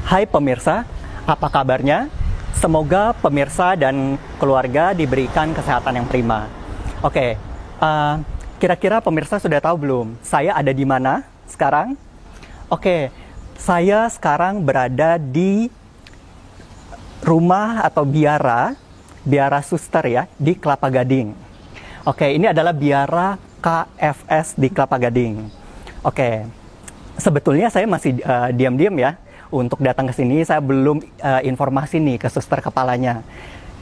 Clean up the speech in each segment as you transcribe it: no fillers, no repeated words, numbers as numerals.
Hai pemirsa, apa kabarnya? Semoga pemirsa dan keluarga diberikan kesehatan yang prima. Oke, kira-kira pemirsa sudah tahu belum? Saya ada di mana sekarang? Oke, saya sekarang berada di rumah atau biara Suster ya, di Kelapa Gading. Oke, ini adalah biara KFS di Kelapa Gading. Oke, sebetulnya saya masih diam-diam ya. Untuk datang ke sini saya belum informasi nih ke suster kepalanya.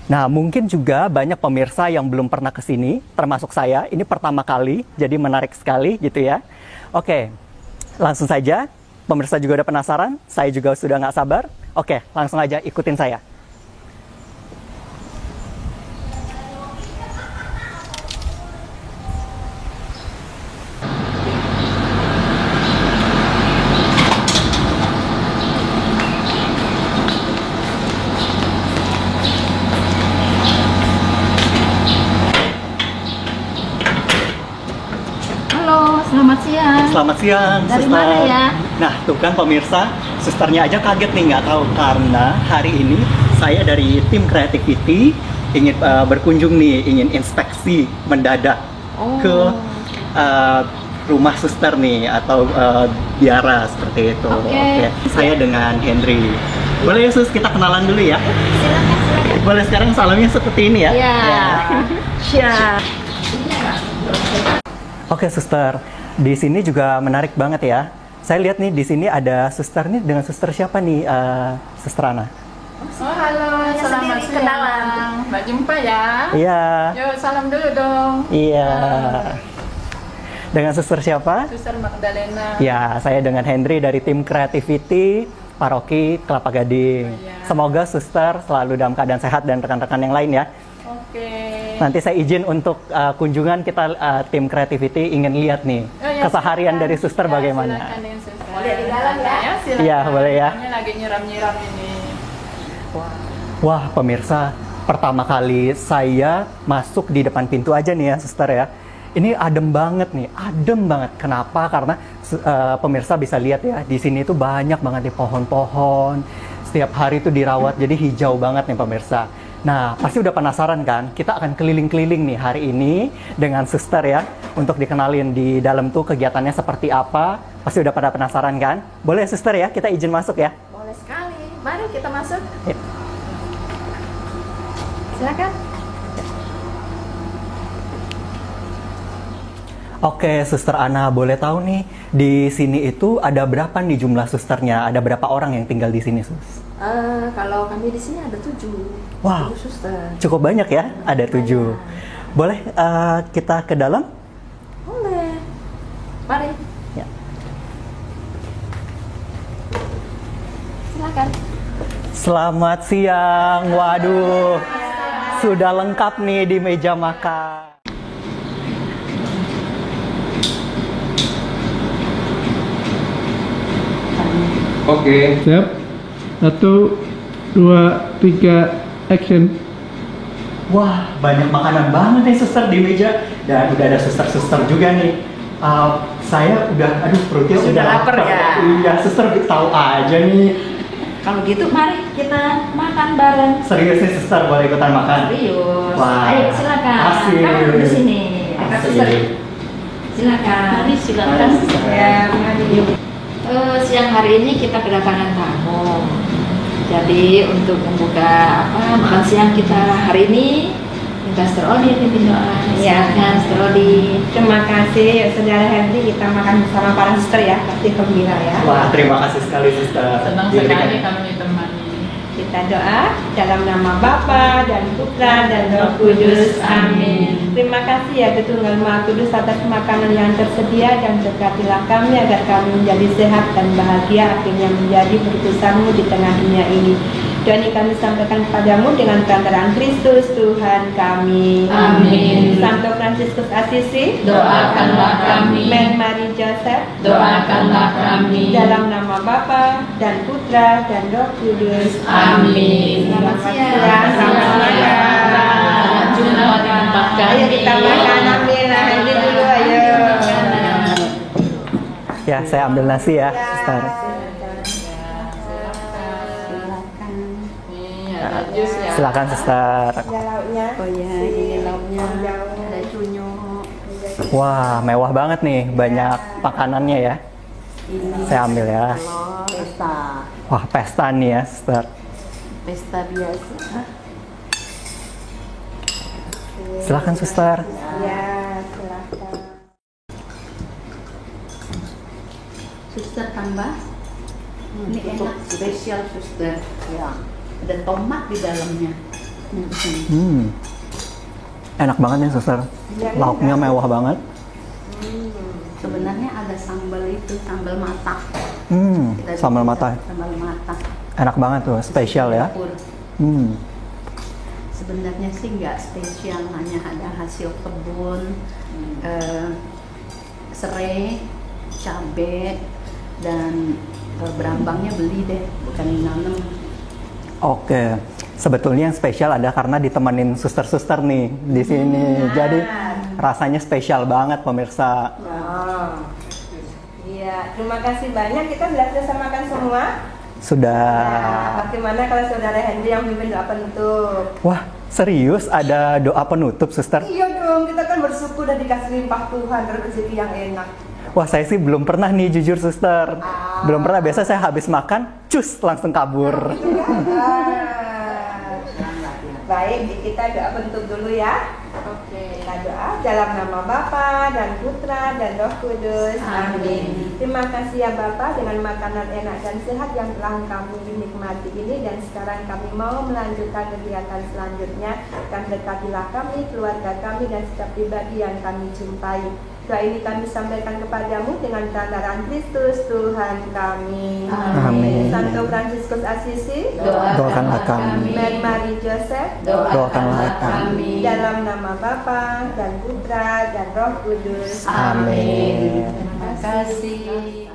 Nah, mungkin juga banyak pemirsa yang belum pernah ke sini, termasuk saya. Ini pertama kali, jadi menarik sekali gitu ya. Oke, langsung saja. Pemirsa juga udah penasaran, saya juga sudah nggak sabar. Oke, langsung aja ikutin saya. Selamat siang. Selamat siang, Dari suster. mana ya? Nah, tuh kan pemirsa, susternya aja kaget nih, nggak tahu karena hari ini saya dari tim Creativity ingin berkunjung nih, ingin inspeksi mendadak ke rumah suster nih atau biara seperti itu. Oke. Saya dengan Henry. Boleh ya sus, kita kenalan dulu ya? Silakan. Boleh sekarang salamnya seperti ini ya? Iya. Siap. Oke suster, di sini juga menarik banget ya. Saya lihat nih di sini ada suster nih, dengan suster siapa nih, Suster Ana? Oh halo, selamat siang. Kenalan. Mbak jumpa ya. Iya. Yuk salam dulu dong. Iya. Dengan suster siapa? Suster Magdalena. Ya, saya dengan Henry dari tim Creativity Paroki Kelapa Gading. iya. Semoga suster selalu dalam keadaan sehat dan rekan-rekan yang lain ya. Oke. Nanti saya izin untuk kunjungan kita tim Creativity ingin lihat nih keseharian silakan. dari suster Ya, bagaimana. Silakan ya, suster. Boleh di dalam ya? Silakan. Iya, boleh ya. Kami lagi nyiram-nyiram ini. Wah, pemirsa, pertama kali saya masuk di depan pintu aja nih ya, suster ya. Ini adem banget nih, adem banget. Kenapa? Karena pemirsa bisa lihat ya, di sini itu banyak banget nih pohon-pohon. Setiap hari itu dirawat, jadi hijau banget nih pemirsa. Nah, pasti udah penasaran kan? Kita akan keliling-keliling nih hari ini dengan suster ya, untuk dikenalin di dalam tuh kegiatannya seperti apa. Pasti udah pada penasaran kan? Boleh suster ya, kita izin masuk ya. Boleh sekali. Mari kita masuk. Ya. Silakan. Oke, Suster Ana, boleh tahu nih, di sini itu ada berapa nih jumlah susternya? Ada berapa orang yang tinggal di sini, Sus? Kalau kami di sini ada 7. Wow, 7 suster. cukup banyak ya, ada 7. Boleh kita ke dalam? Boleh. Mari. Ya. Silakan. Selamat siang, waduh, sudah lengkap nih di meja makan. Oke. Siap. 1, 2, 3, action. Wah, banyak makanan banget nih suster di meja. Dan udah ada suster-suster juga nih. Saya udah, aduh perutnya Sudah lapar ya? Iya, suster tahu aja nih. Kalau gitu mari kita makan bareng. Serius nih suster, boleh ikutan makan? Serius. Wah, Ayo silakan. asik. Kamu duduk di sini. Dekat Asik. suster. Silakan. Mari, silakan. suster. Ya, mari. Siang hari ini kita kedatangan tamu. Jadi untuk membuka makan siang kita hari ini, minta Sister Odi pimpin doa. Silakan Sister Odi. Terima kasih Saudara Henry, kita makan bersama para suster ya, pasti gembira ya. Wah, terima kasih sekali suster. Senang sekali kami ditemani. Kita doa dalam nama Bapa dan Putra dan Roh Kudus. Amin. Terima kasih ya Tritunggal Maha Kudus atas makanan yang tersedia dan berkatilah kami agar kami menjadi sehat dan bahagia akhirnya menjadi berkesan-Mu di tengah dunia ini. Doa ini kami sampaikan kepadamu dengan perantaraan Kristus Tuhan kami. Amin. Santo Fransiskus Assisi, Doakanlah kami. Mary Marie Joseph, Doakanlah kami. dalam nama Bapa dan Putra dan Roh Kudus. Amin. Selamat siang. Selamat siang. Selamat jumpa di tempat kami. Ayo kita makan, ambil Henry dulu, ayo. Ya, saya ambil nasi ya, suster. jus ya. Silakan suster. Ada lauknya. Oh ya, ini lauknya. Ada cunyo. Wah, mewah banget nih, banyak makanannya ya. Saya ambil ya. Pesta. Wah, pesta nih ya, suster. Pesta biasa. Silakan suster. Ya, silakan. Suster tambah. Ini enak spesial suster. Ya. Ada tomat di dalamnya. Enak banget nih suster. Lauknya mewah banget. Sebenarnya ada sambal itu, sambal matak. Kita Sambal bisa mata. Sambal matak. Enak banget tuh, spesial ya. Dapur. Sebenarnya sih nggak spesial, hanya ada hasil kebun, serai, cabai, dan berambangnya beli deh, bukan nanam. Oke, sebetulnya yang spesial ada karena ditemenin suster-suster nih di sini. Jadi rasanya spesial banget pemirsa. Oh. Iya, terima kasih banyak. Kita sudah selesai makan semua. Sudah. Nah, bagaimana kalau saudara Henry yang pimpin doa penutup? Wah, serius ada doa penutup suster? Iya dong, kita kan bersyukur dan dikasih limpah Tuhan, rezeki yang enak. Wah, saya sih belum pernah nih jujur suster. Belum pernah, biasa saya habis makan, cus langsung kabur. Baik, kita doa penutup dulu ya. Oke, kita doa dalam nama Bapa dan Putra dan Roh Kudus. Amin. Terima kasih ya Bapa, dengan makanan enak dan sehat yang telah kami nikmati ini, dan sekarang kami mau melanjutkan kegiatan selanjutnya. Dan berkatilah kami, keluarga kami, dan setiap pribadi yang kami jumpai. Doa ini kami sampaikan kepadamu dengan perantaraan Kristus Tuhan kami. Amin. Santo Fransiskus Assisi, Doakanlah kami. Mary Joseph, Doakanlah kami. dalam nama Bapa dan Putra dan Roh Kudus. Amin. Terima kasih.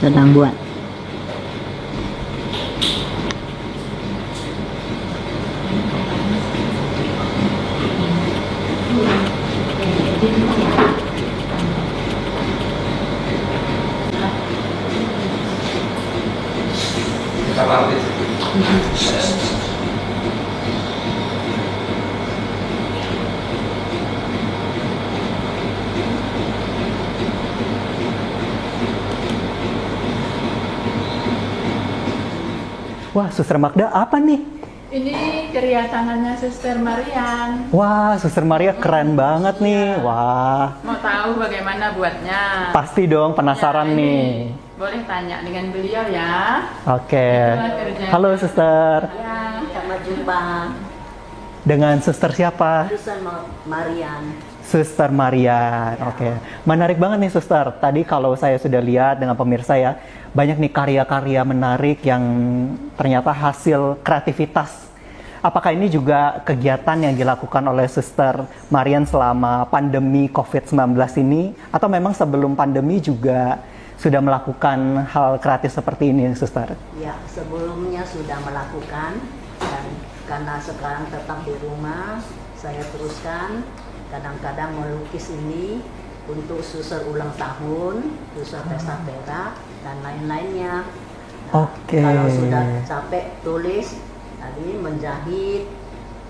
sedang buat. Wah, Suster Magda apa nih? Ini karya tangannya Suster Marian. Wah, Suster Maria keren banget nih. Wah, Mau tahu bagaimana buatnya? pasti dong penasaran Ya, ini nih. Boleh tanya dengan beliau ya. Oke. Itulah kerjanya. Halo Suster. Ya. Sama jumpa Dengan Suster siapa? Susan Marian. Suster Marian. Oke. Menarik banget nih Suster. Tadi kalau saya sudah lihat dengan pemirsa ya, banyak nih karya-karya menarik yang ternyata hasil kreativitas. Apakah ini juga kegiatan yang dilakukan oleh Suster Marian selama pandemi COVID-19 ini? Atau memang sebelum pandemi juga sudah melakukan hal kreatif seperti ini, Suster? Ya, sebelumnya sudah melakukan, dan karena sekarang tetap di rumah, saya teruskan. Kadang-kadang melukis ini untuk suster ulang tahun, suster pesta perak, dan lain-lainnya. Nah, Oke. Kalau sudah capek tulis, tadi menjahit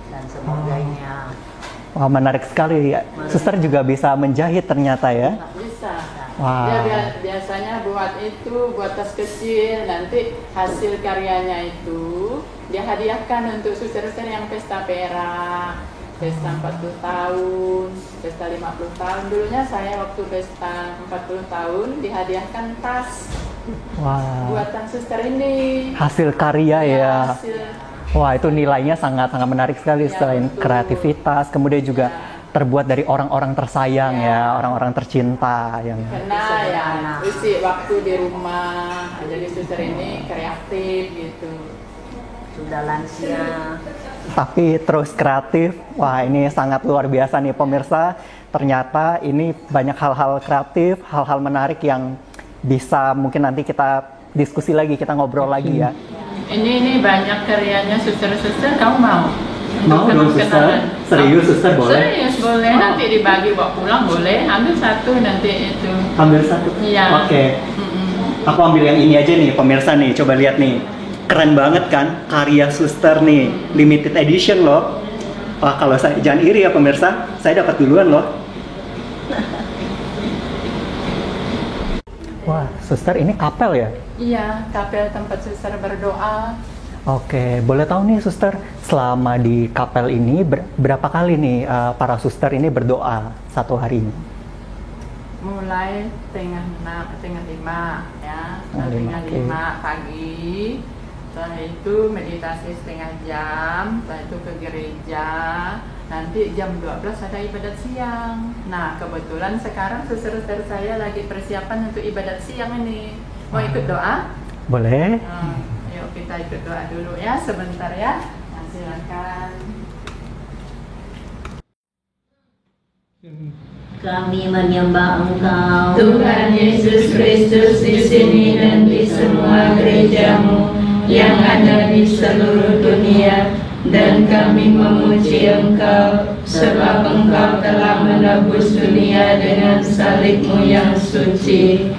dan sebagainya. Wah, menarik sekali ya. Suster juga bisa menjahit ternyata ya. Bisa. Wah. Dia biasanya buat tas kecil, nanti hasil karyanya itu dia hadiahkan untuk suster-suster yang pesta perak, pesta 40 tahun, pesta 50 tahun. Dulunya saya waktu pesta 40 tahun dihadiahkan tas Wah. buatan suster ini. Hasil karya ya. Hasil. Wah, itu nilainya sangat-sangat menarik sekali. Ya, Selain betul. kreativitas, kemudian juga terbuat dari orang-orang tersayang Ya. ya, orang-orang tercinta yang Karena ya isi waktu di rumah, jadi suster ini kreatif gitu. Sudah lansia. tapi terus kreatif. Wah, ini sangat luar biasa nih pemirsa. Ternyata ini banyak hal-hal kreatif, hal-hal menarik yang bisa mungkin nanti kita diskusi lagi, kita ngobrol lagi ya. Ini banyak karyanya suster-suster, kamu mau? Mau dong, Suster? Serius, Suster, boleh? Serius, boleh. Nanti dibagi bawa pulang, boleh. Ambil satu nanti itu. Ambil satu? Iya. Oke. Aku ambil yang ini aja nih, pemirsa nih. Coba lihat nih. Keren banget kan? Karya Suster nih. Limited edition loh. Wah, kalau saya, jangan iri ya pemirsa. Saya dapat duluan loh. Wah, Suster, ini kapel ya? Iya, kapel tempat suster berdoa. Oke, boleh tahu nih Suster, selama di kapel ini berapa kali nih para suster ini berdoa satu hari ini? Mulai setengah 5 ya, Setengah lima, setengah oke. 5 pagi. Setelah itu meditasi setengah jam, setelah itu ke gereja. Nanti jam 12 ada ibadat siang. Nah, kebetulan sekarang suster-suster saya lagi persiapan untuk ibadat siang ini. Mau ikut doa? Boleh? Yuk kita ikut doa dulu ya, sebentar ya. Nah, silakan. Kami menyembah Engkau, Tuhan Yesus Kristus, di sini dan di semua gerejamu yang ada di seluruh dunia, dan kami memuji Engkau sebab Engkau telah menebus dunia dengan salib-Mu yang suci.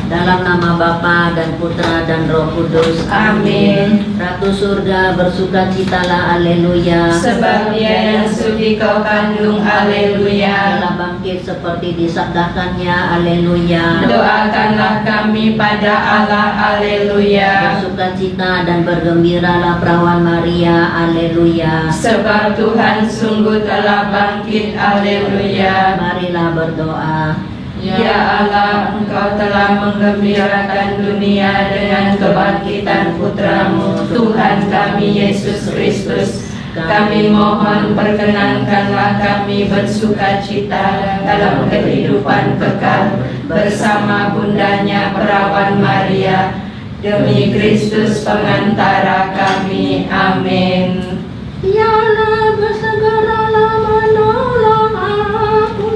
dalam nama Bapa dan Putra dan Roh Kudus. Amin. Ratu surga bersukacitalah, haleluya. Sebab Dia yang suci Kau kandung, haleluya. Telah bangkit seperti disabdakannya, haleluya. Doakanlah kami pada Allah, haleluya. Bersukacita dan bergembiralah perawan Maria, haleluya. Sebab Tuhan sungguh telah bangkit, haleluya. Marilah berdoa. Ya Allah, Engkau telah menggembirakan dunia dengan kebangkitan Putramu, Tuhan kami Yesus Kristus. Kami mohon perkenankanlah kami bersukacita dalam kehidupan kekal bersama bundanya perawan Maria. Demi Kristus pengantara kami. Amin. Ya Allah, bersegeralah menolong aku.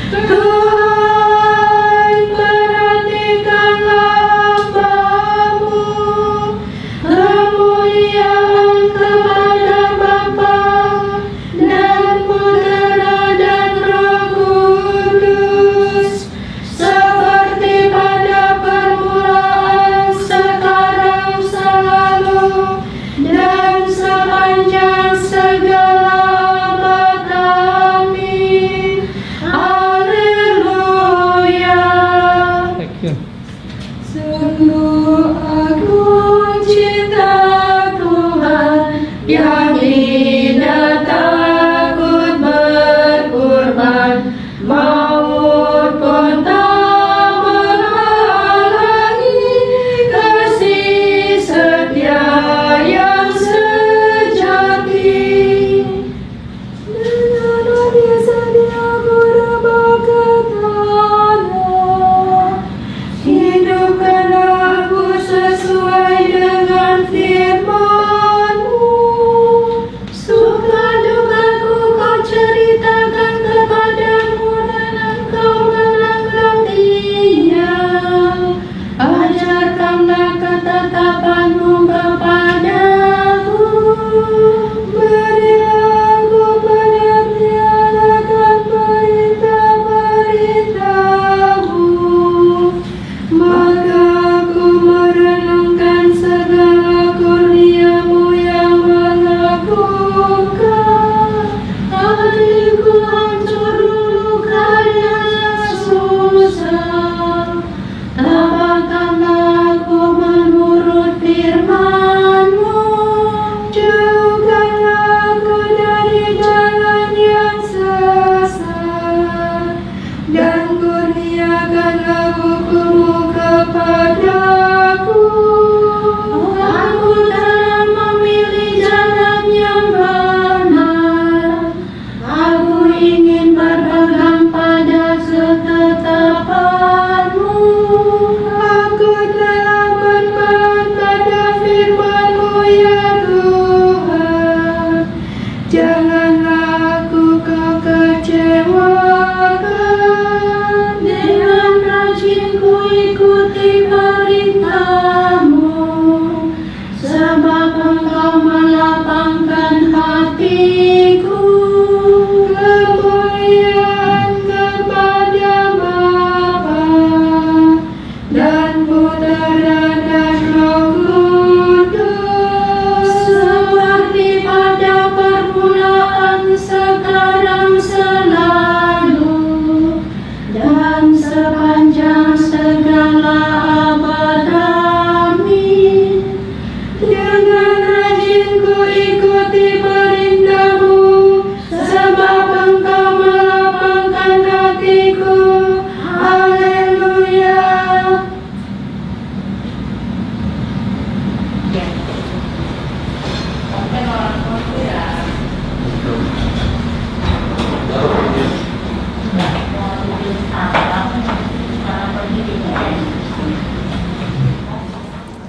Tuhan, perhatikanlah hamba-Mu. Kemuliaan kepada Bapa dan Putra dan Roh Kudus, seperti pada permulaan, sekarang, selalu, dan sepanjang segala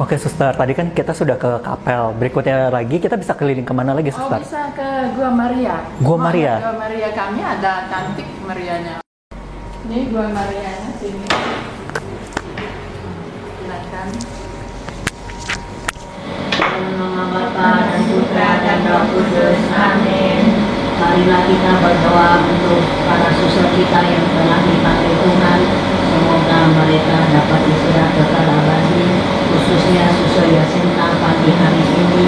Oke, Suster. Tadi kan kita sudah ke kapel. Berikutnya lagi kita bisa keliling kemana lagi, Oh, Suster? bisa ke Gua Maria. Gua Maria. Gua Maria kami ada cantik Marianya. Ini Gua Marianya sini. Silakan. Dalam nama Bapa dan Putra dan Roh Kudus. Amin. Marilah kita berdoa untuk para suster kita yang telah dipanggil Tuhan. Semoga mereka dapat istirahat kekal abadi, khususnya Suster Yasinta pagi hari ini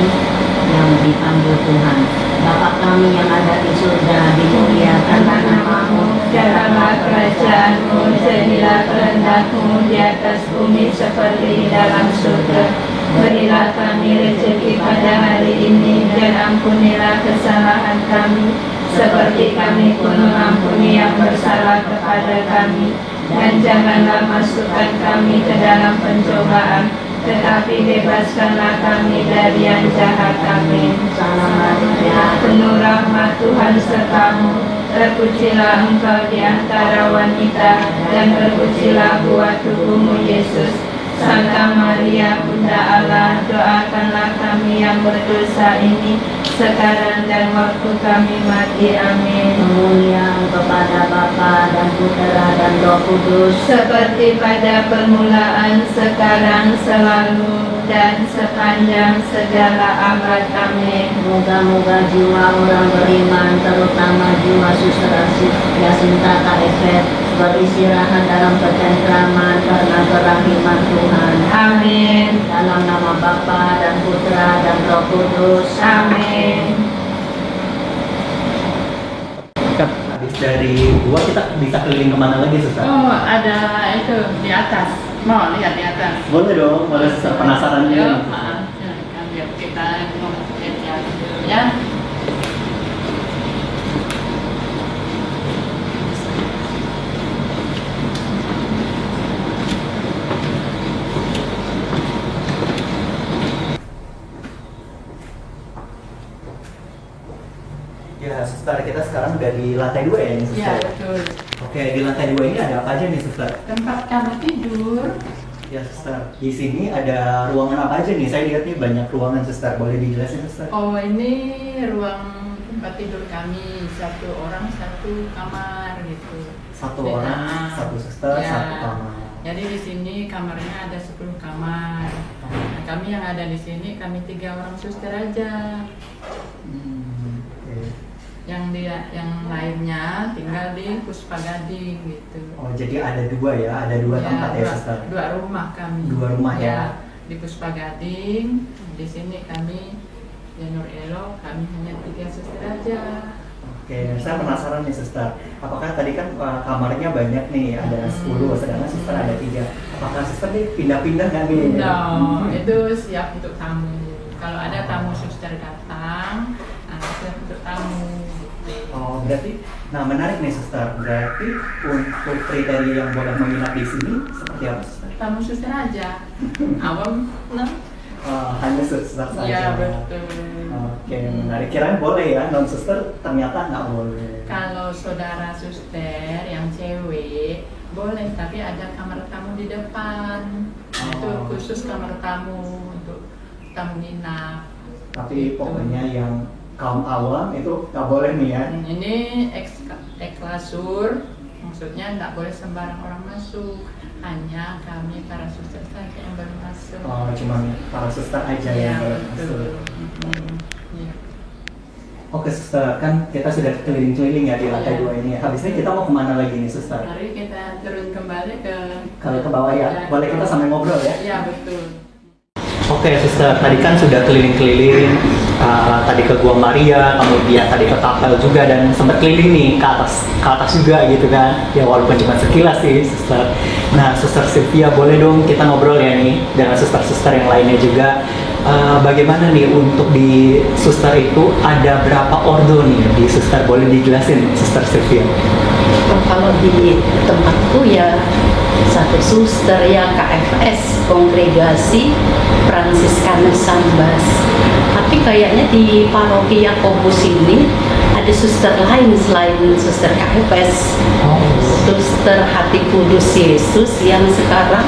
yang dipanggil Tuhan. Bapa kami yang ada di surga, dimuliakanlah namamu, Datanglah kerajaanmu, jadilah kehendakmu di atas bumi seperti di dalam surga. Berilah kami rezeki pada hari ini, dan ampunilah kesalahan kami, seperti kami pun mengampuni yang bersalah kepada kami. Dan janganlah masukkan kami ke dalam pencobaan, tetapi bebaskanlah kami dari yang jahat. Amin. Salam Maria, Penuh rahmat Tuhan sertamu, terpujilah engkau di antara wanita, dan terpujilah buah tubuhmu Yesus. Santa Maria, Bunda Allah, doakanlah kami yang berdosa ini, sekarang dan waktu kami mati. Amin. kemuliaan kepada Bapa dan Putra dan Roh Kudus. Seperti pada permulaan, sekarang, selalu, dan sepanjang segala abad. Amin. Moga-moga jiwa orang beriman, terutama jiwa Suster Yasinta KFF, beristirahat dalam ketentraman karena kerahiman Tuhan. Amin. Dalam nama Bapa dan Putra dan Roh Kudus. Amin. Habis dari gua kita bisa keliling kemana lagi, Suster? Oh, ada itu di atas. Mau lihat di atas? Boleh dong, boleh, Suster. Penasaran Yuk, nih. maaf. Silakan biar kita lihat ya. Ya, Suster, kita sekarang udah di lantai 2 ya, ini, Iya, Suster? betul. Oke, di lantai 2 ini ada apa aja nih, Suster? Tempat kamu tidur. Ya, Suster. Di sini ada ruangan apa aja nih? Saya lihat nih banyak ruangan, Suster. Boleh dijelasin, Suster? Oh, ini ruang tempat tidur kami. Satu orang satu kamar gitu. Satu Ya. orang, satu suster, Ya. satu kamar. Jadi di sini kamarnya ada 10 kamar. Nah, kami yang ada di sini kami 3 orang suster aja. Oke. Yang lainnya tinggal di Puspagading gitu. Oh, jadi ada 2 ya? Ada 2 tempat ya, Suster? 2 rumah kami. 2 rumah ya? Di Puspagading, di sini kami di Nur Elo, kami hanya 3 suster aja. Oke, saya penasaran nih, Suster. Apakah tadi kan kamarnya banyak nih, ada 10, sedangkan Suster ada 3. Apakah Suster nih pindah-pindah nggak nih? No, itu siap untuk tamu. Kalau ada tamu suster datang, siap untuk tamu. Gitu. Oh, berarti, nah menarik nih, Suster. Berarti untuk kriteria yang boleh menginap di sini seperti apa, Suster? Tamu suster aja, awam, nah. Hanya Suster saja. Iya, betul. Oke, menarik. Kirain boleh ya, non Suster ternyata nggak boleh. Kalau saudara suster yang cewek boleh, tapi ada kamar tamu di depan. Nah, itu Oh. khusus kamar tamu untuk tamu nginap. Tapi Gitu. pokoknya yang kaum awam itu nggak boleh nih ya. Ini eksklasur, maksudnya nggak boleh sembarang orang masuk. Hanya kami para suster saja yang boleh masuk. Oh, cuman para suster aja Iya, yang boleh betul. masuk. Iya. Oke, Suster, kan kita sudah keliling-keliling ya di lantai Iya. 2 ini. Habis ini kita mau kemana lagi nih, Suster? Mari kita turun kembali ke Kalau ke bawah ya, boleh kita sambil ngobrol ya? Iya, betul. Oke, Suster, tadi kan sudah keliling-keliling, tadi ke Gua Maria, kemudian tadi ke kapel juga, dan sempat keliling nih ke atas juga gitu kan. Ya walaupun cuma sekilas sih, Suster. Nah, Suster Sylvia, boleh dong kita ngobrol ya nih dengan suster-suster yang lainnya juga. Bagaimana nih untuk di suster itu ada berapa ordo nih di suster? Boleh dijelasin, Suster Sylvia? Kalau di tempatku ya satu suster ya KFS, Kongregasi Fransiskaner Sambas. Tapi kayaknya di paroki Yakobus ini ada suster lain selain suster KFS. Suster Hati Kudus Yesus yang sekarang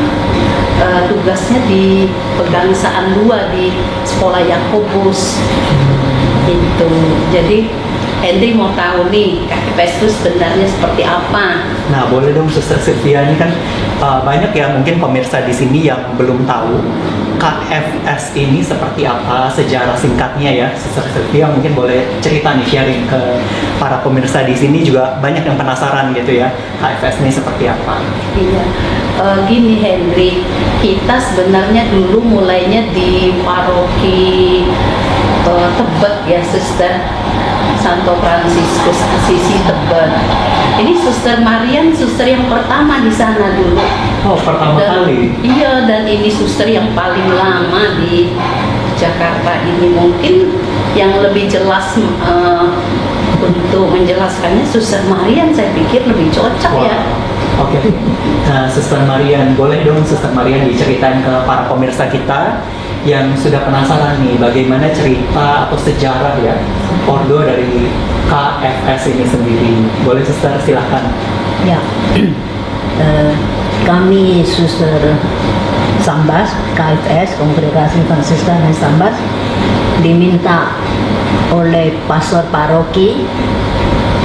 tugasnya di Pegangsaan 2 di Sekolah Yakobus. Itu. Jadi Henry mau tahu nih KFS itu sebenarnya seperti apa? Nah, boleh dong Suster Sylvia, ini kan banyak ya mungkin pemirsa di sini yang belum tahu KFS ini seperti apa, sejarah singkatnya ya. Suster Sylvia mungkin boleh cerita nih, sharing ke para pemirsa di sini, juga banyak yang penasaran gitu ya, KFS ini seperti apa. Iya, gini Henry, kita sebenarnya dulu mulainya di paroki Tebet ya, Suster Santo Fransiskus Asisi Tebet. Ini Suster Marian, suster yang pertama di sana dulu. Oh, pertama kali? Iya, dan ini suster yang paling lama di Jakarta ini. Mungkin yang lebih jelas untuk menjelaskannya Suster Marian, saya pikir lebih cocok ya. Oke. Nah, Suster Marian, boleh dong Suster Marian diceritain ke para pemirsa kita yang sudah penasaran nih bagaimana cerita atau sejarah ya Ordo dari KFS ini sendiri. Boleh Suster, silahkan. Ya, kami Suster Sambas, KFS, Kongregasi Fransiskan Sambas, diminta oleh pastor paroki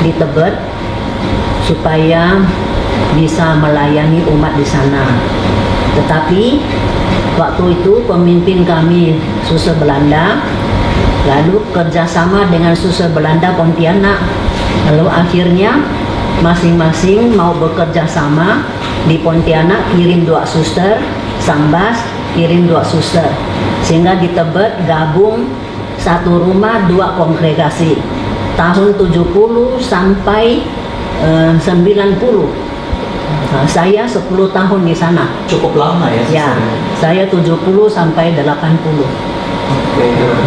di Tebet supaya bisa melayani umat di sana. Tetapi waktu itu pemimpin kami Suster Belanda, lalu kerjasama dengan Suster Belanda Pontianak, lalu akhirnya masing-masing mau bekerja sama. Di Pontianak kirim 2 suster, Sambas kirim 2 suster, sehingga di Tebet gabung satu rumah 2 kongregasi tahun 70 sampai 90. Nah, saya 10 tahun di sana. Cukup lama ya, Suster? Ya, saya 70 sampai 80.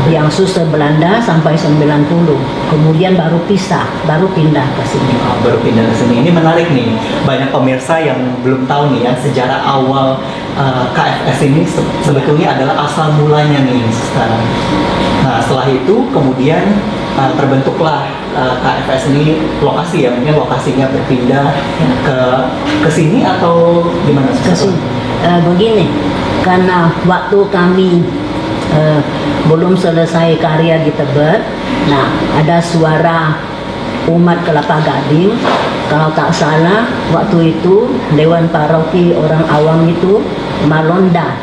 Yang Suster Belanda sampai 90. Kemudian baru pisah, baru pindah ke sini. Baru pindah ke sini. Ini menarik nih. Banyak pemirsa yang belum tahu nih ya sejarah awal KFS ini sebetulnya adalah asal mulanya nih, Suster. Nah, setelah itu kemudian terbentuklah KFS ini lokasi ya, mungkin lokasinya berpindah ke sini atau gimana? Ke sini. Begini, karena waktu kami belum selesai karya di Tebet, nah ada suara umat Kelapa Gading, kalau tak salah waktu itu Dewan Paroki orang awam itu Malonda,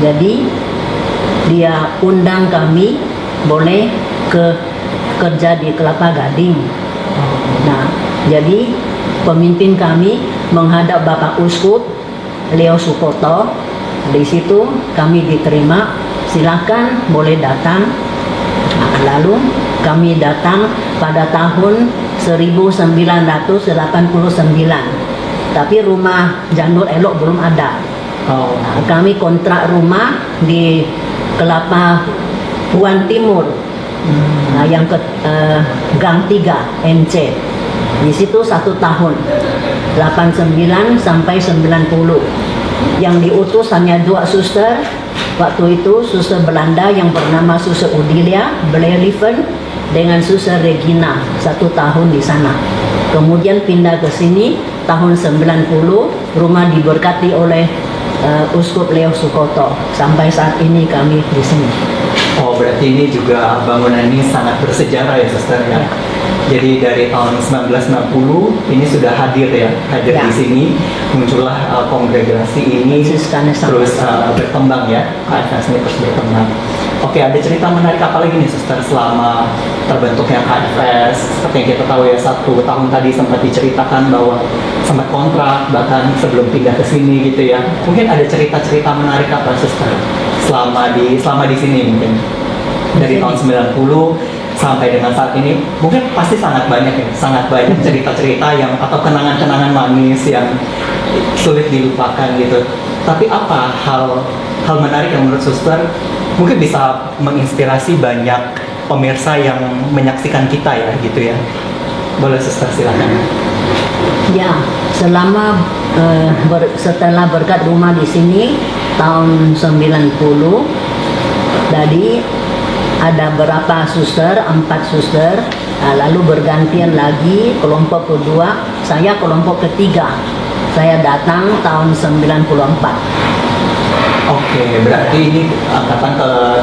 jadi dia undang kami boleh kerja di Kelapa Gading. Nah, jadi pemimpin kami menghadap Bapak Uskup Leo Sukoto. Di situ kami diterima, silakan boleh datang. Nah, lalu kami datang pada tahun 1989. Tapi rumah Janur Elok belum ada. Nah, kami kontrak rumah di Kelapa Puan Timur. Nah, yang Gang 3 NC. Di situ 1 tahun 89 sampai 90. Yang diutus hanya 2 suster. Waktu itu suster Belanda yang bernama Suster Udilia Bleliven dengan Suster Regina 1 tahun di sana. Kemudian pindah ke sini tahun 90. Rumah diberkati oleh Uskup Leo Sukoto. Sampai saat ini kami di sini. Oh, berarti ini juga bangunan ini sangat bersejarah ya, Suster ya. Jadi dari tahun 1990 ini sudah hadir ya, di sini. Muncullah kongregasi ini terus berkembang ya, KFS ini terus berkembang. Oke, ada cerita menarik apa lagi nih, Suster, selama terbentuknya KFS? Seperti yang kita tahu ya, 1 tahun tadi sempat diceritakan bahwa sempat kontrak bahkan sebelum pindah ke sini gitu ya. Mungkin ada cerita-cerita menarik apa, Suster, selama di sini mungkin dari tahun 90 sampai dengan saat ini? Mungkin pasti sangat banyak cerita-cerita yang atau kenangan-kenangan manis yang sulit dilupakan gitu. Tapi apa hal menarik yang menurut Suster mungkin bisa menginspirasi banyak pemirsa yang menyaksikan kita ya gitu ya? Boleh Suster, silakan. Ya, setelah berkat rumah di sini tahun 90, jadi ada berapa suster, 4 suster Lalu bergantian lagi kelompok kedua, saya kelompok ketiga. Saya datang tahun 94. Oke, berarti ini angkatan ke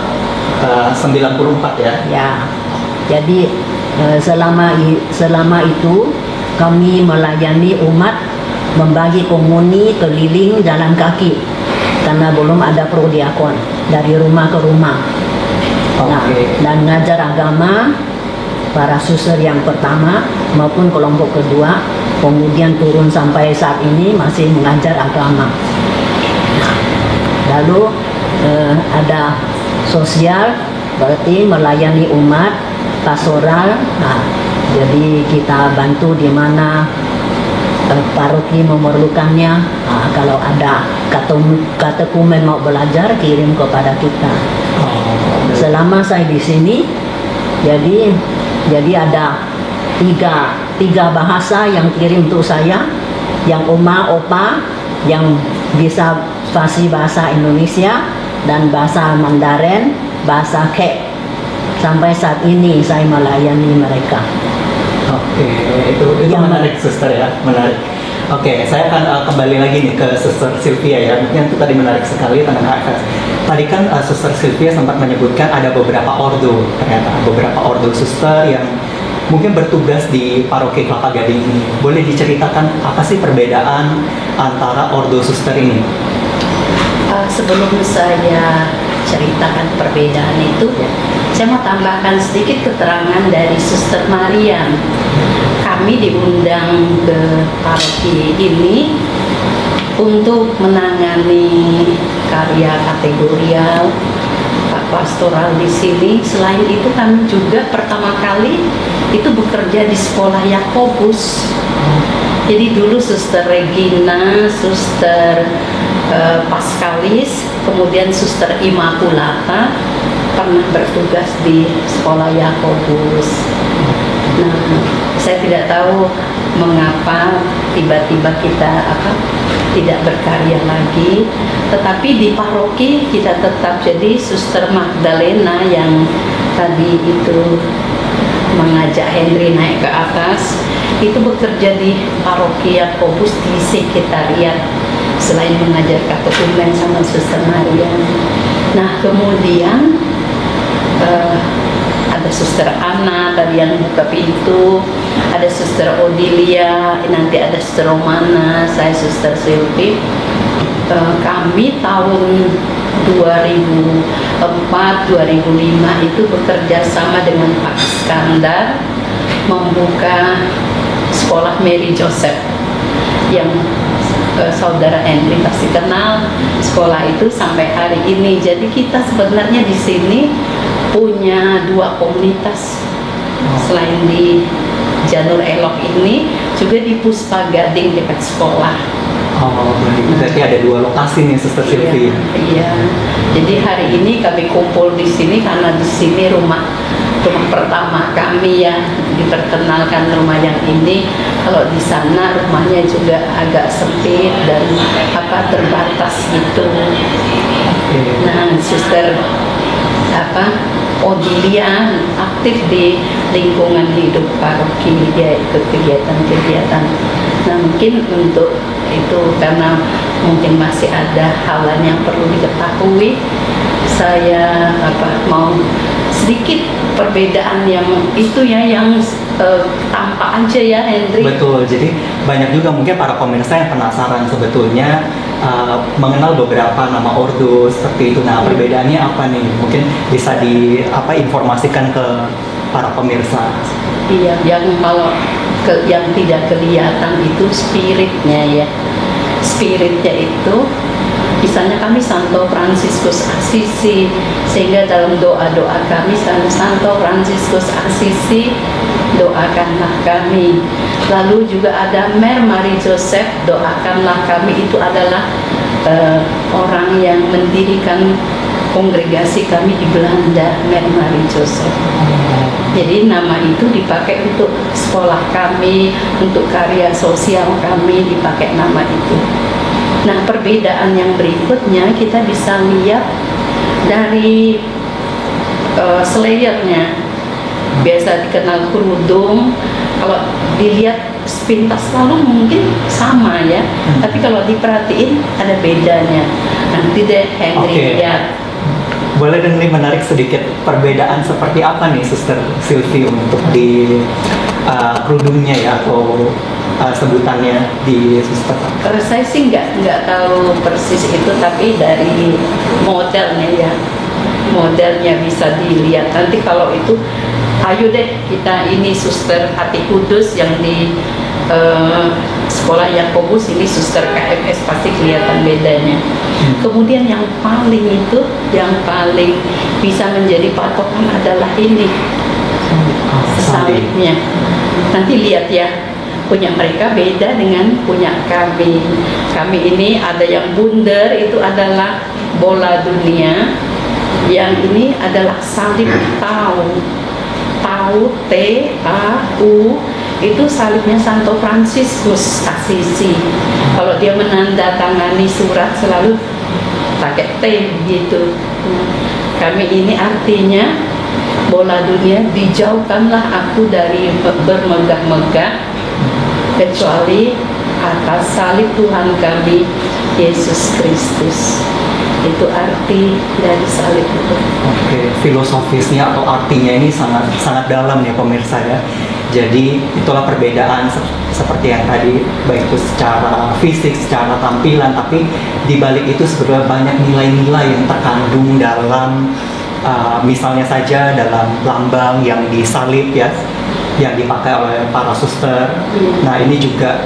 94 ya? Ya, jadi selama itu kami melayani umat, membagi komuni keliling jalan kaki karena belum ada prodiakon dari rumah ke rumah. Nah, dan ngajar agama para suster yang pertama maupun kelompok kedua, kemudian turun sampai saat ini masih mengajar agama. Lalu ada sosial, berarti melayani umat, pastoral. Nah, jadi kita bantu di mana paroki memerlukannya. Nah, kalau ada katekumen mau belajar, kirim kepada kita. Selama saya di sini, jadi ada tiga bahasa yang kirim untuk saya, yang oma, opa, yang bisa fasih bahasa Indonesia dan bahasa Mandarin, bahasa Kek. Sampai saat ini saya melayani mereka. Oke, itu menarik suster ya, menarik. Oke, saya akan kembali lagi nih ke Suster Sylvia ya. Mungkin itu tadi menarik sekali tentang HFS. Tadi kan Suster Sylvia sempat menyebutkan ada beberapa ordo, ternyata beberapa ordo suster yang mungkin bertugas di paroki Kelapa Gading ini. Boleh diceritakan apa sih perbedaan antara ordo suster ini? Sebelum saya ceritakan perbedaan itu, saya mau tambahkan sedikit keterangan dari Suster Marian. Kami diundang ke paroki ini untuk menangani karya kategorial, pastoral di sini. Selain itu kami juga pertama kali itu bekerja di sekolah Yakobus. Jadi dulu Suster Regina, Suster Paskalis, kemudian Suster Immaculata pernah bertugas di sekolah Yakobus. Nah, saya tidak tahu mengapa tiba-tiba kita tidak berkarya lagi, tetapi di paroki kita tetap. Jadi Suster Magdalena yang tadi itu mengajak Henry naik ke atas, itu bekerja di paroki Yakobus di sekretariat selain mengajar katekumen sama Suster Maria. Nah, kemudian ada Suster Ana tadi yang buka pintu, ada Suster Odilia, nanti ada Suster Romana, saya Suster Silvi. Kami tahun 2004-2005 itu bekerja sama dengan Pak Iskandar membuka sekolah Mary Joseph yang saudara Henry pasti kenal sekolah itu sampai hari ini. Jadi kita sebenarnya di sini punya dua komunitas selain di Janur Elok ini, juga di Puspa Gading dekat sekolah. Oh, berarti ada dua lokasi nih Suster Sylvia. Iya. Jadi hari ini kami kumpul di sini karena di sini rumah pertama kami ya, diperkenalkan rumah yang ini. Kalau di sana rumahnya juga agak sempit dan terbatas gitu. Nah, Suster Odilia aktif di lingkungan hidup paroki, dia ikut kegiatan-kegiatan. Nah, mungkin untuk itu karena mungkin masih ada hal lain yang perlu diketahui, saya mau sedikit perbedaan yang itu ya, yang tampak aja ya, Henry. Betul, jadi banyak juga mungkin para pemirsa yang penasaran sebetulnya mengenal beberapa nama ordo seperti itu. Nah, perbedaannya apa nih? Mungkin bisa informasikan ke para pemirsa. Iya, yang kalau yang tidak kelihatan itu spiritnya ya. Spiritnya itu misalnya kami Santo Fransiskus Assisi, sehingga dalam doa-doa kami Santo Fransiskus Assisi, doakanlah kami. Lalu juga ada Mère Marie Joseph, doakanlah kami. Itu adalah orang yang mendirikan kongregasi kami di Belanda, Mère Marie Joseph. Jadi nama itu dipakai untuk sekolah kami, untuk karya sosial kami, dipakai nama itu. Nah, perbedaan yang berikutnya kita bisa lihat dari slayernya. biasa dikenal kerudung. Kalau dilihat sepintas lalu mungkin sama ya, tapi kalau diperhatiin ada bedanya. Nanti deh Henry lihat. Boleh dong nih menarik sedikit perbedaan seperti apa nih Suster Sylvie untuk di kerudungnya ya, atau sebutannya di Suster? Saya sih nggak tahu persis itu, tapi dari modelnya ya, modelnya bisa dilihat. Nanti kalau itu, ayo deh kita ini Suster Hati Kudus yang di sekolah Yakobus, ini Suster KFS, pasti kelihatan bedanya. Kemudian yang paling bisa menjadi patokan adalah ini salibnya. Nanti lihat ya, punya mereka beda dengan punya kami. Kami ini ada yang bundar, itu adalah bola dunia. Yang ini adalah salib Tau, T-A-U. Itu salibnya Santo Fransiskus Assisi. Kalau dia menandatangani surat selalu pakai T gitu. Kami ini artinya bola dunia, dijauhkanlah aku dari bermegah-megah kecuali atas salib Tuhan kami Yesus Kristus. Itu arti dari salib itu. Oke, filosofisnya atau artinya ini sangat dalam ya pemirsa ya. Jadi itulah perbedaan seperti yang tadi, baik itu secara fisik, secara tampilan, tapi di balik itu sebenarnya banyak nilai-nilai yang terkandung dalam misalnya saja dalam lambang yang disalib ya, yang dipakai oleh para suster. Nah ini juga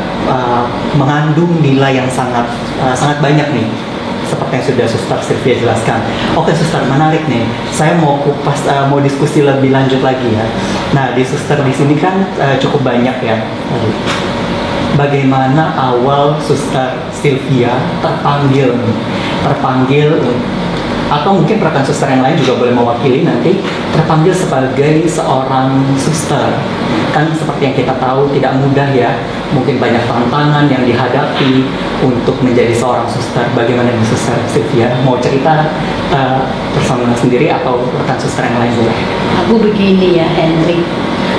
mengandung nilai yang sangat banyak nih, seperti yang sudah Suster Sylvia jelaskan. Oke Suster, menarik nih. Saya mau kupas, mau diskusi lebih lanjut lagi ya. Nah di Suster di sini kan cukup banyak ya. Bagaimana awal Suster Sylvia terpanggil, atau mungkin rekan suster yang lain juga boleh mewakili nanti, terpanggil sebagai seorang suster. Kan seperti yang kita tahu tidak mudah ya, mungkin banyak tantangan yang dihadapi untuk menjadi seorang suster. Bagaimana nih Suster Sylvia? Mau cerita personal sendiri atau rekan suster yang lain boleh? Aku begini ya Henry,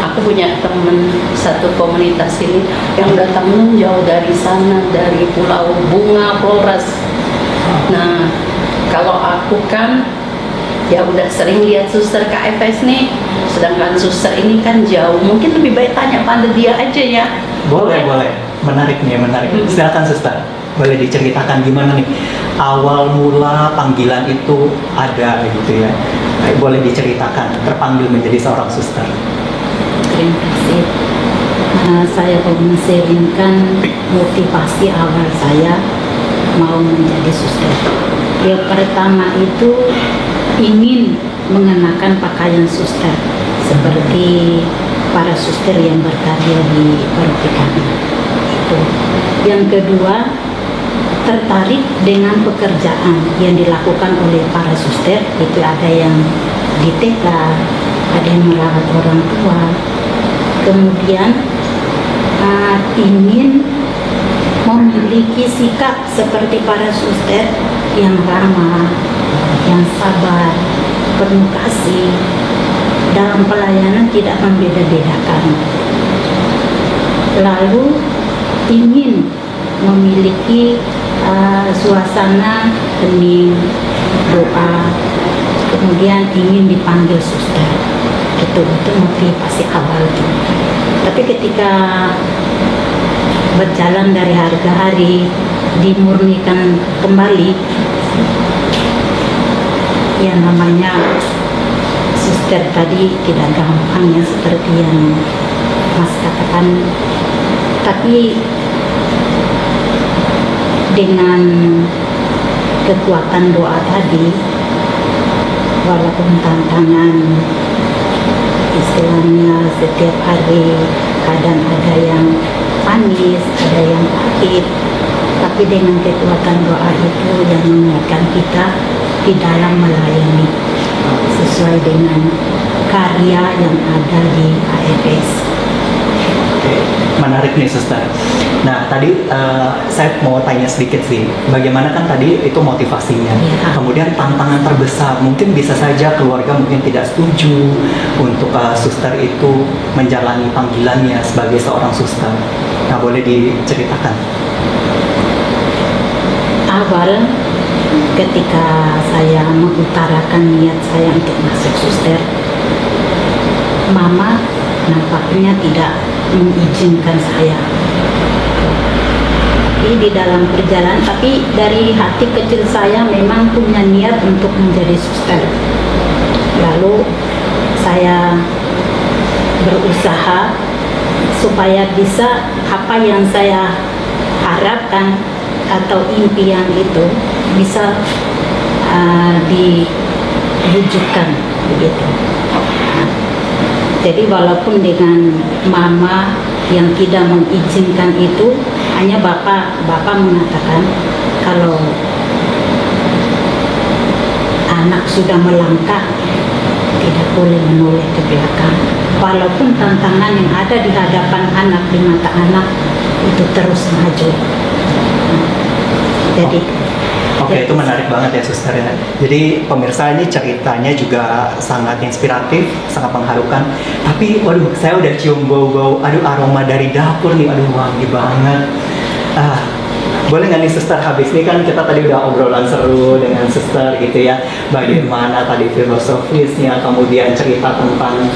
aku punya teman satu komunitas ini yang datang jauh dari sana, dari Pulau Bunga, Flores. Nah, kalau aku kan ya udah sering lihat suster KFS nih, sedangkan suster ini kan jauh. Mungkin lebih baik tanya pada dia aja ya. Boleh. Menarik nih, menarik. Silakan Suster. Boleh diceritakan gimana nih awal mula panggilan itu ada gitu ya. Boleh diceritakan terpanggil menjadi seorang suster. Terima kasih. Saya mau menceritakan motivasi awal saya mau menjadi suster. Yang pertama itu ingin mengenakan pakaian suster seperti para suster yang berkarya di paroki kami. Yang kedua, tertarik dengan pekerjaan yang dilakukan oleh para suster. Itu ada yang di TK, ada yang merawat orang tua. Kemudian ingin memiliki sikap seperti para suster yang ramah, yang sabar, penuh kasih, dalam pelayanan tidak membeda-bedakan. Lalu ingin memiliki suasana hening, doa, kemudian ingin dipanggil suster. Itu motivasi awal. Tapi ketika berjalan dari hari ke hari, dimurnikan kembali, yang namanya suster tadi tidak gampang ya, seperti yang Mas katakan. Tapi dengan kekuatan doa tadi, walaupun tantangan istilahnya setiap hari, kadang ada yang manis, ada yang pahit, tapi dengan kekuatan doa itu yang menguatkan kita di dalam melayani sesuai dengan karya yang ada di KFS. menarik nih suster. Nah tadi saya mau tanya sedikit sih, bagaimana kan tadi itu motivasinya, kemudian tantangan terbesar, mungkin bisa saja keluarga mungkin tidak setuju untuk suster itu menjalani panggilannya sebagai seorang suster. Nah boleh diceritakan? Awal ketika saya mengutarakan niat saya untuk masuk suster, mama nampaknya tidak mengizinkan saya. Tapi di dalam perjalanan, tapi dari hati kecil saya memang punya niat untuk menjadi suster. Lalu saya berusaha supaya bisa apa yang saya harapkan atau impian itu bisa diwujudkan begitu. Jadi walaupun dengan mama yang tidak mengizinkan itu, hanya bapak mengatakan kalau anak sudah melangkah tidak boleh menoleh ke belakang. Walaupun tantangan yang ada di hadapan anak, di mata anak itu terus maju. Jadi Oke, itu menarik banget ya suster ya. Jadi pemirsa, ini ceritanya juga sangat inspiratif, sangat mengharukan. Tapi waduh, saya udah cium bau-bau, aduh aroma dari dapur nih, aduh wangi banget. Boleh nggak nih suster, habis ini kan kita tadi udah obrolan seru dengan suster gitu ya. Bagaimana tadi filosofisnya, kemudian cerita tentang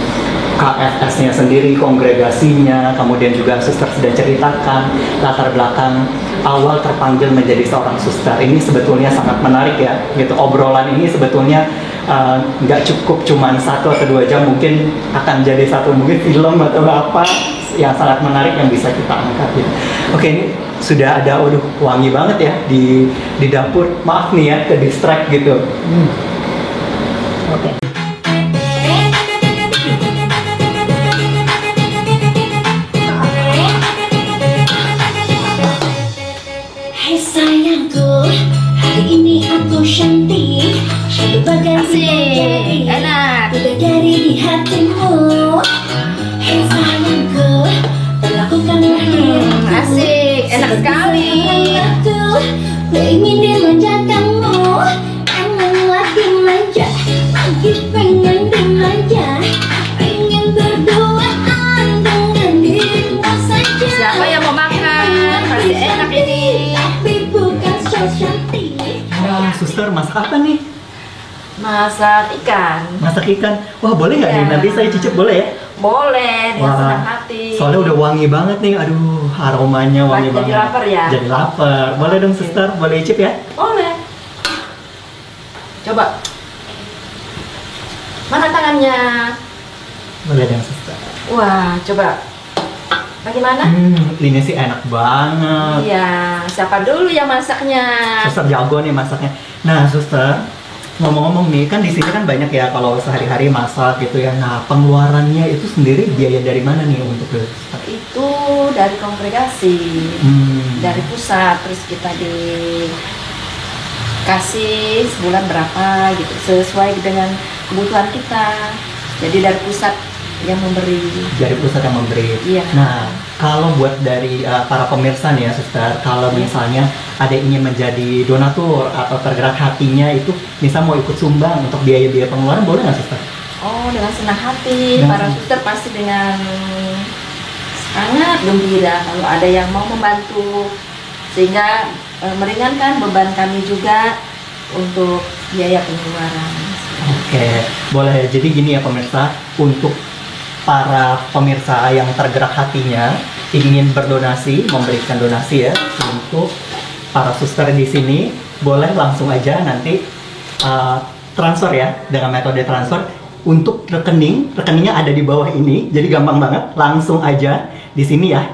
KFS-nya sendiri, kongregasinya, kemudian juga suster sudah ceritakan latar belakang awal terpanggil menjadi seorang suster. Ini sebetulnya sangat menarik ya, gitu. Obrolan ini sebetulnya nggak cukup cuman 1 atau 2 jam, mungkin akan jadi satu mungkin film atau apa yang sangat menarik yang bisa kita angkat gitu. Oke, ini sudah ada, waduh wangi banget ya di dapur. Maaf nih ya, ke distract gitu. Oke. Hai sayangku, hari ini aku cantik, berbagai Asik, enak. bidadari di hatimu. Hai sayangku, perlakukan Asik, enak sekali. Aku ingin dimanjakanmu, emang lagi manja, lagi pengen dimanja, pengen berduaan dengan dirimu saja. Siapa yang mau makan? Pasti enak ini. Tapi bukan so cantik. Wah, suster masak apa nih? Masak ikan. Masak ikan. Wah, boleh nggak nih? Iya. Nanti saya cicip boleh ya? Boleh, dengan Wah, senang hati. soalnya udah wangi banget nih. Aduh, aromanya wangi Jadi banget. lapar ya? Jadi lapar. Boleh dong suster, boleh icip ya? Boleh. Coba. Mana tangannya? Boleh dong suster. Wah, coba. Bagaimana? Ini sih enak banget. Iya, siapa dulu yang masaknya? Suster jago nih masaknya. Nah, suster, ngomong-ngomong nih, kan di sini kan banyak ya kalau sehari-hari masak gitu ya. Nah, pengeluarannya itu sendiri biaya dari mana nih untuk ke suster? Itu dari kongregasi, dari pusat, terus kita dikasih sebulan berapa gitu, sesuai dengan kebutuhan kita. Jadi dari pusat yang memberi. Dari pusat yang memberi. Iya. Nah, kalau buat dari para pemirsa nih ya, suster, kalau misalnya ada yang ingin menjadi donatur atau tergerak hatinya itu, misal mau ikut sumbang untuk biaya-biaya pengeluaran, boleh nggak suster? Oh, dengan senang hati. Dengan Para suster pasti dengan sangat gembira kalau ada yang mau membantu, sehingga meringankan beban kami juga untuk biaya pengeluaran. Oke, boleh. Jadi gini ya pemirsa, untuk para pemirsa yang tergerak hatinya ingin berdonasi, memberikan donasi ya untuk para suster di sini, boleh langsung aja nanti transfer ya dengan metode transfer untuk rekeningnya ada di bawah ini, jadi gampang banget, langsung aja di sini ya.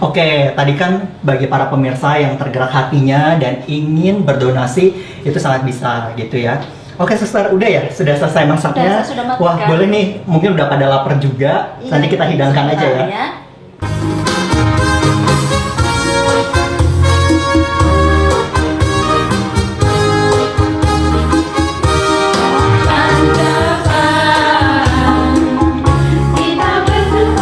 Oke, tadi kan bagi para pemirsa yang tergerak hatinya dan ingin berdonasi itu sangat bisa gitu ya. Oke suster, udah ya? Sudah selesai masaknya? Sudah makan. Wah boleh nih, mungkin udah pada lapar juga. Iya, Nanti kita hidangkan aja ya. Kita berdua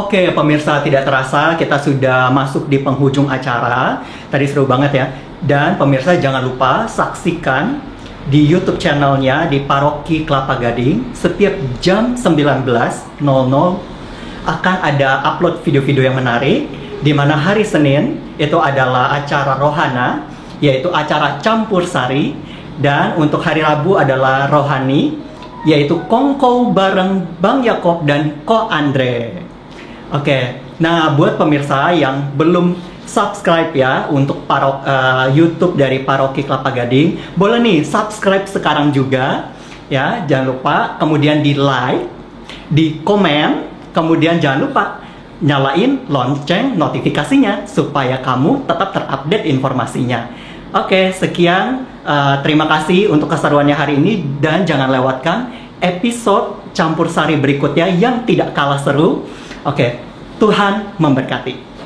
Oke, pemirsa, tidak terasa kita sudah masuk di penghujung acara. Tadi seru banget ya. Dan pemirsa jangan lupa saksikan di YouTube channelnya di Paroki Kelapa Gading. Setiap jam 19.00 akan ada upload video-video yang menarik. Di mana hari Senin itu adalah acara rohana, yaitu acara campur sari. Dan untuk hari Rabu adalah rohani, yaitu kongko bareng Bang Yakob dan Ko Andre. Oke, nah buat pemirsa yang belum subscribe ya untuk YouTube dari Paroki Kelapa Gading, boleh nih subscribe sekarang juga ya, jangan lupa, kemudian di like, di komen, kemudian jangan lupa nyalain lonceng notifikasinya supaya kamu tetap terupdate informasinya. Oke, sekian, terima kasih untuk keseruannya hari ini dan jangan lewatkan episode campur sari berikutnya yang tidak kalah seru. Oke, Tuhan memberkati.